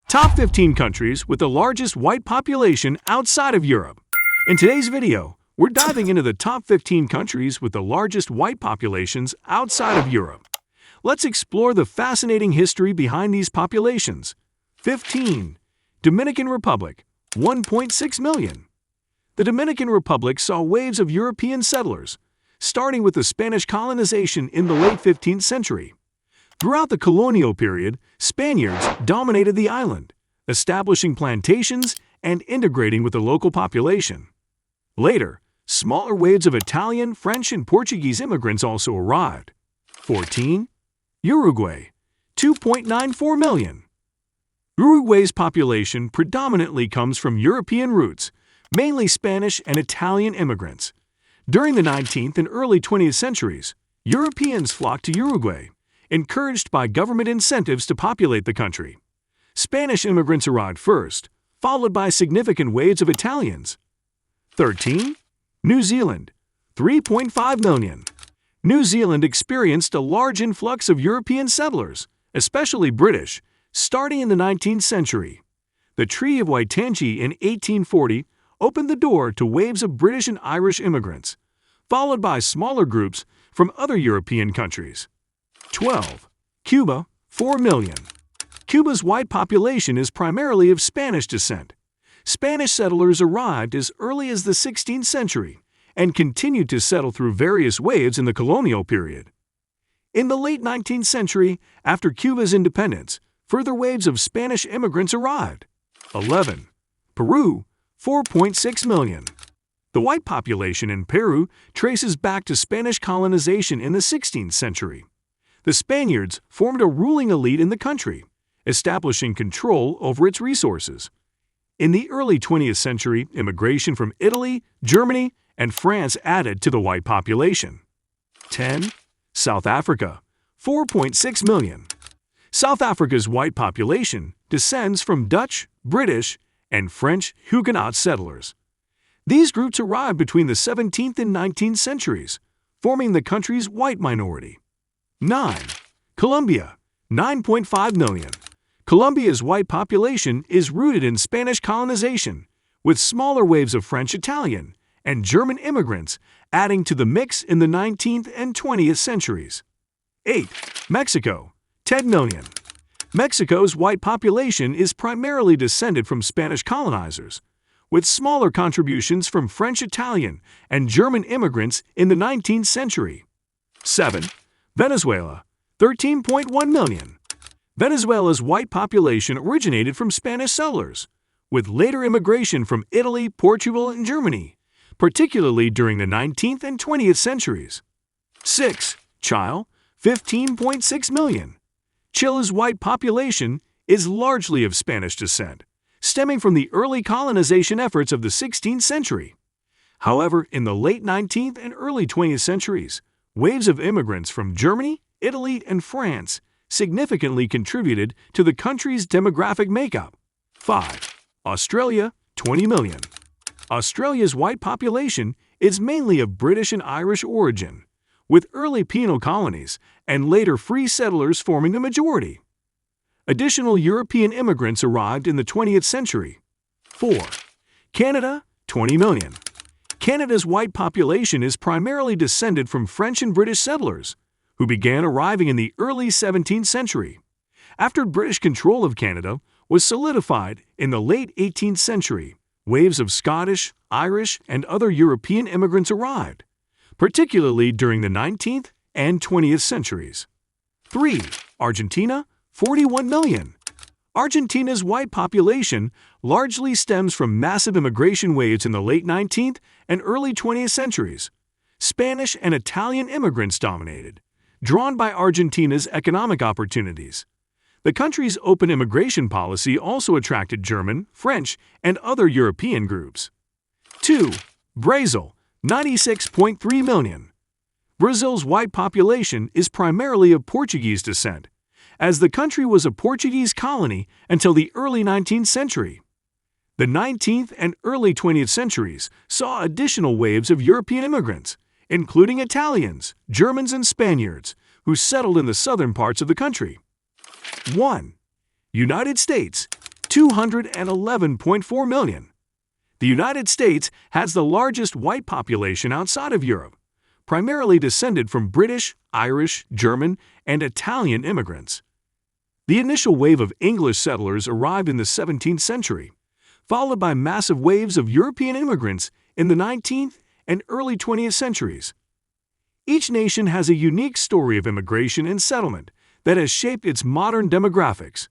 Top 15 countries with the largest white population outside of Europe. In today's video, we're diving into the top 15 countries with the largest white populations outside of Europe. Let's explore the fascinating history behind these populations. 15. Dominican Republic, 1.6 million. The Dominican Republic saw waves of European settlers, starting with the Spanish colonization in the late 15th century. Throughout the colonial period, Spaniards dominated the island, establishing plantations and integrating with the local population. Later, smaller waves of Italian, French, and Portuguese immigrants also arrived. 14. Uruguay, 2.94 million. Uruguay's population predominantly comes from European roots, mainly Spanish and Italian immigrants. During the 19th and early 20th centuries, Europeans flocked to Uruguay, encouraged by government incentives to populate the country. Spanish immigrants arrived first, followed by significant waves of Italians. 13. New Zealand, 3.5 million. New Zealand experienced a large influx of European settlers, especially British, starting in the 19th century. The Treaty of Waitangi in 1840 opened the door to waves of British and Irish immigrants, followed by smaller groups from other European countries. 12. Cuba, 4 million. Cuba's white population is primarily of Spanish descent. Spanish settlers arrived as early as the 16th century and continued to settle through various waves in the colonial period. In the late 19th century, after Cuba's independence, further waves of Spanish immigrants arrived. 11. Peru, 4.6 million. The white population in Peru traces back to Spanish colonization in the 16th century. The Spaniards formed a ruling elite in the country, establishing control over its resources. In the early 20th century, immigration from Italy, Germany, and France added to the white population. 10. South Africa, 4.6 million. South Africa's white population descends from Dutch, British, and French Huguenot settlers. These groups arrived between the 17th and 19th centuries, forming the country's white minority. 9. Colombia, 9.5 million. Colombia's white population is rooted in Spanish colonization, with smaller waves of French, Italian, and German immigrants adding to the mix in the 19th and 20th centuries. 8. Mexico, 10 million. Mexico's white population is primarily descended from Spanish colonizers, with smaller contributions from French, Italian, and German immigrants in the 19th century. 7. Venezuela, 13.1 million. Venezuela's white population originated from Spanish settlers, with later immigration from Italy, Portugal, and Germany, particularly during the 19th and 20th centuries. 6. Chile, 15.6 million. Chile's white population is largely of Spanish descent, stemming from the early colonization efforts of the 16th century. However, in the late 19th and early 20th centuries, waves of immigrants from Germany, Italy, and France significantly contributed to the country's demographic makeup. 5. Australia, 20 million. Australia's white population is mainly of British and Irish origin, with early penal colonies and later free settlers forming the majority. Additional European immigrants arrived in the 20th century. 4. Canada, 20 million. Canada's white population is primarily descended from French and British settlers, who began arriving in the early 17th century. After British control of Canada was solidified in the late 18th century, waves of Scottish, Irish, and other European immigrants arrived, particularly during the 19th and 20th centuries. 3. Argentina, 41 million. Argentina's white population largely stems from massive immigration waves in the late 19th and early 20th centuries. Spanish and Italian immigrants dominated, drawn by Argentina's economic opportunities. The country's open immigration policy also attracted German, French, and other European groups. 2. Brazil, 96.3 million. Brazil's white population is primarily of Portuguese descent, as the country was a Portuguese colony until the early 19th century. The 19th and early 20th centuries saw additional waves of European immigrants, including Italians, Germans, and Spaniards, who settled in the southern parts of the country. 1. United States, 211.4 million. The United States has the largest white population outside of Europe, primarily descended from British, Irish, German, and Italian immigrants. The initial wave of English settlers arrived in the 17th century, followed by massive waves of European immigrants in the 19th and early 20th centuries. Each nation has a unique story of immigration and settlement that has shaped its modern demographics.